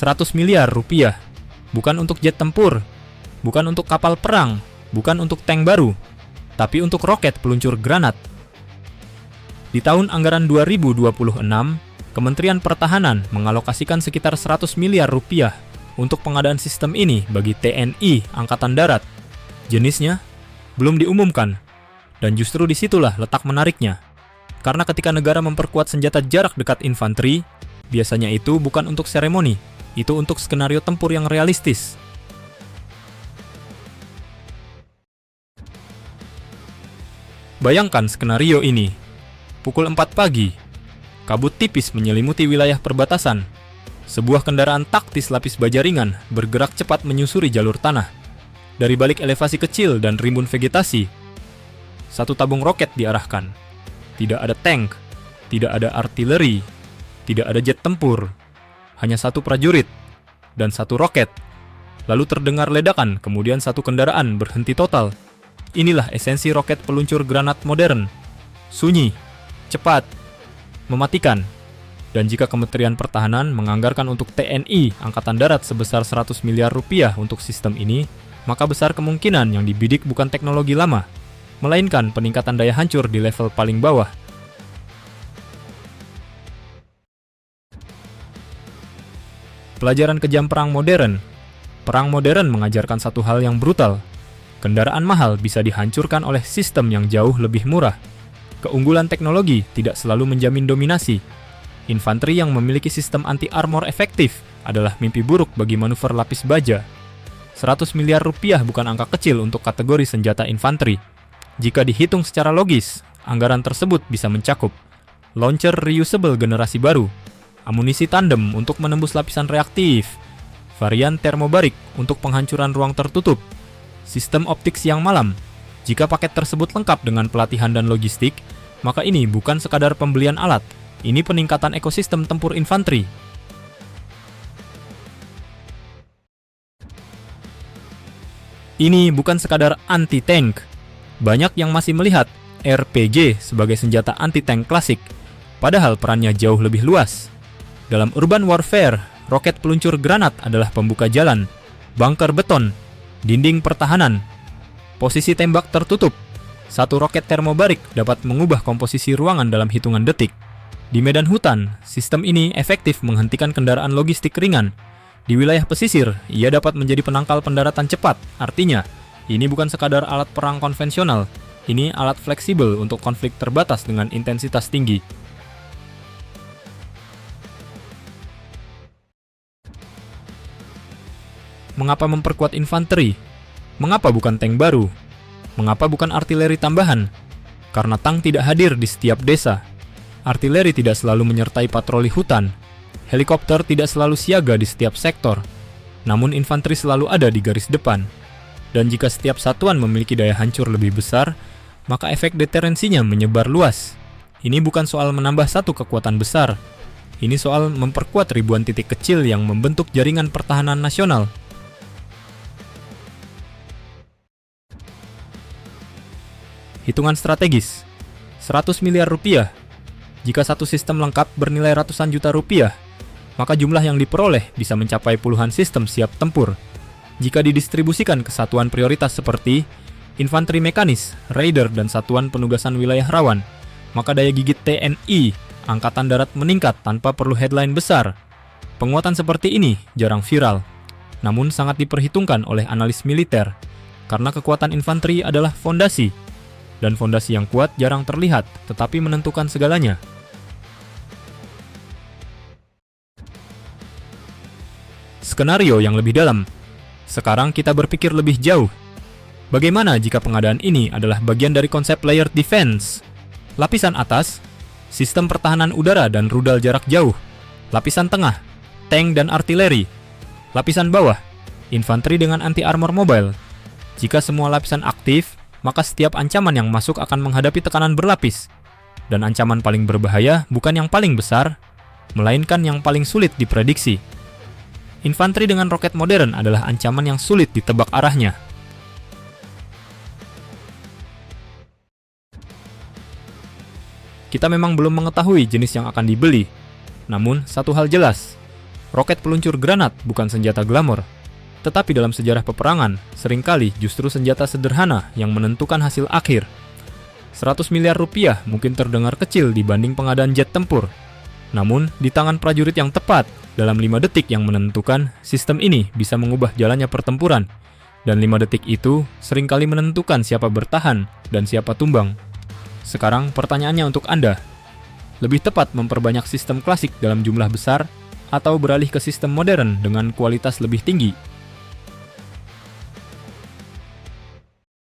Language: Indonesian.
100 miliar rupiah. Bukan untuk jet tempur, bukan untuk kapal perang, bukan untuk tank baru, tapi untuk roket peluncur granat. Di tahun anggaran 2026, Kementerian Pertahanan mengalokasikan sekitar 100 miliar rupiah untuk pengadaan sistem ini bagi TNI Angkatan Darat. Jenisnya belum diumumkan, dan justru disitulah letak menariknya. Karena ketika negara memperkuat senjata jarak dekat infanteri, biasanya itu bukan untuk seremoni, itu untuk skenario tempur yang realistis. Bayangkan skenario ini. Pukul 4 pagi, kabut tipis menyelimuti wilayah perbatasan. Sebuah kendaraan taktis lapis baja ringan bergerak cepat menyusuri jalur tanah. Dari balik elevasi kecil dan rimbun vegetasi, satu tabung roket diarahkan. Tidak ada tank, tidak ada artileri, tidak ada jet tempur. Hanya satu prajurit dan satu roket. Lalu terdengar ledakan, kemudian satu kendaraan berhenti total. Inilah esensi roket peluncur granat modern. Sunyi, cepat, mematikan. Dan jika Kementerian Pertahanan menganggarkan untuk TNI Angkatan Darat sebesar 100 miliar rupiah untuk sistem ini, maka besar kemungkinan yang dibidik bukan teknologi lama, melainkan peningkatan daya hancur di level paling bawah. Pelajaran kejam perang modern. Perang modern mengajarkan satu hal yang brutal. Kendaraan mahal bisa dihancurkan oleh sistem yang jauh lebih murah. Keunggulan teknologi tidak selalu menjamin dominasi. Infanteri yang memiliki sistem anti-armor efektif adalah mimpi buruk bagi manuver lapis baja. 100 miliar rupiah bukan angka kecil untuk kategori senjata infanteri. Jika dihitung secara logis, anggaran tersebut bisa mencakup launcher reusable generasi baru, amunisi tandem untuk menembus lapisan reaktif, varian termobarik untuk penghancuran ruang tertutup, sistem optik siang malam. Jika paket tersebut lengkap dengan pelatihan dan logistik, maka ini bukan sekadar pembelian alat, ini peningkatan ekosistem tempur infanteri. Ini bukan sekadar anti-tank. Banyak yang masih melihat RPG sebagai senjata anti-tank klasik, padahal perannya jauh lebih luas. Dalam urban warfare, roket peluncur granat adalah pembuka jalan, bunker beton, dinding pertahanan, posisi tembak tertutup. Satu roket termobarik dapat mengubah komposisi ruangan dalam hitungan detik. Di medan hutan, sistem ini efektif menghentikan kendaraan logistik ringan. Di wilayah pesisir, ia dapat menjadi penangkal pendaratan cepat. Artinya, ini bukan sekadar alat perang konvensional, ini alat fleksibel untuk konflik terbatas dengan intensitas tinggi. Mengapa memperkuat infanteri? Mengapa bukan tank baru? Mengapa bukan artileri tambahan? Karena tank tidak hadir di setiap desa. Artileri tidak selalu menyertai patroli hutan. Helikopter tidak selalu siaga di setiap sektor. Namun infanteri selalu ada di garis depan. Dan jika setiap satuan memiliki daya hancur lebih besar, maka efek deterensinya menyebar luas. Ini bukan soal menambah satu kekuatan besar. Ini soal memperkuat ribuan titik kecil yang membentuk jaringan pertahanan nasional. Hitungan strategis. 100 miliar rupiah. Jika satu sistem lengkap bernilai ratusan juta rupiah, maka jumlah yang diperoleh bisa mencapai puluhan sistem siap tempur. Jika didistribusikan ke satuan prioritas seperti infanteri mekanis, raider, dan satuan penugasan wilayah rawan, maka daya gigit TNI Angkatan Darat meningkat tanpa perlu headline besar. Penguatan seperti ini jarang viral, namun sangat diperhitungkan oleh analis militer, karena kekuatan infanteri adalah fondasi, dan fondasi yang kuat jarang terlihat, tetapi menentukan segalanya. Skenario yang lebih dalam. Sekarang kita berpikir lebih jauh. Bagaimana jika pengadaan ini adalah bagian dari konsep layered defense? Lapisan atas, sistem pertahanan udara dan rudal jarak jauh. Lapisan tengah, tank dan artileri. Lapisan bawah, infanteri dengan anti-armor mobile. Jika semua lapisan aktif, maka setiap ancaman yang masuk akan menghadapi tekanan berlapis. Dan ancaman paling berbahaya bukan yang paling besar, melainkan yang paling sulit diprediksi. Infanteri dengan roket modern adalah ancaman yang sulit ditebak arahnya. Kita memang belum mengetahui jenis yang akan dibeli. Namun, satu hal jelas, Roket peluncur granat bukan senjata glamor, tetapi dalam sejarah peperangan, seringkali justru senjata sederhana yang menentukan hasil akhir. 100 miliar rupiah mungkin terdengar kecil dibanding pengadaan jet tempur. Namun, di tangan prajurit yang tepat, dalam 5 detik yang menentukan, sistem ini bisa mengubah jalannya pertempuran. Dan 5 detik itu seringkali menentukan siapa bertahan dan siapa tumbang. Sekarang pertanyaannya untuk Anda. Lebih tepat memperbanyak sistem klasik dalam jumlah besar atau beralih ke sistem modern dengan kualitas lebih tinggi?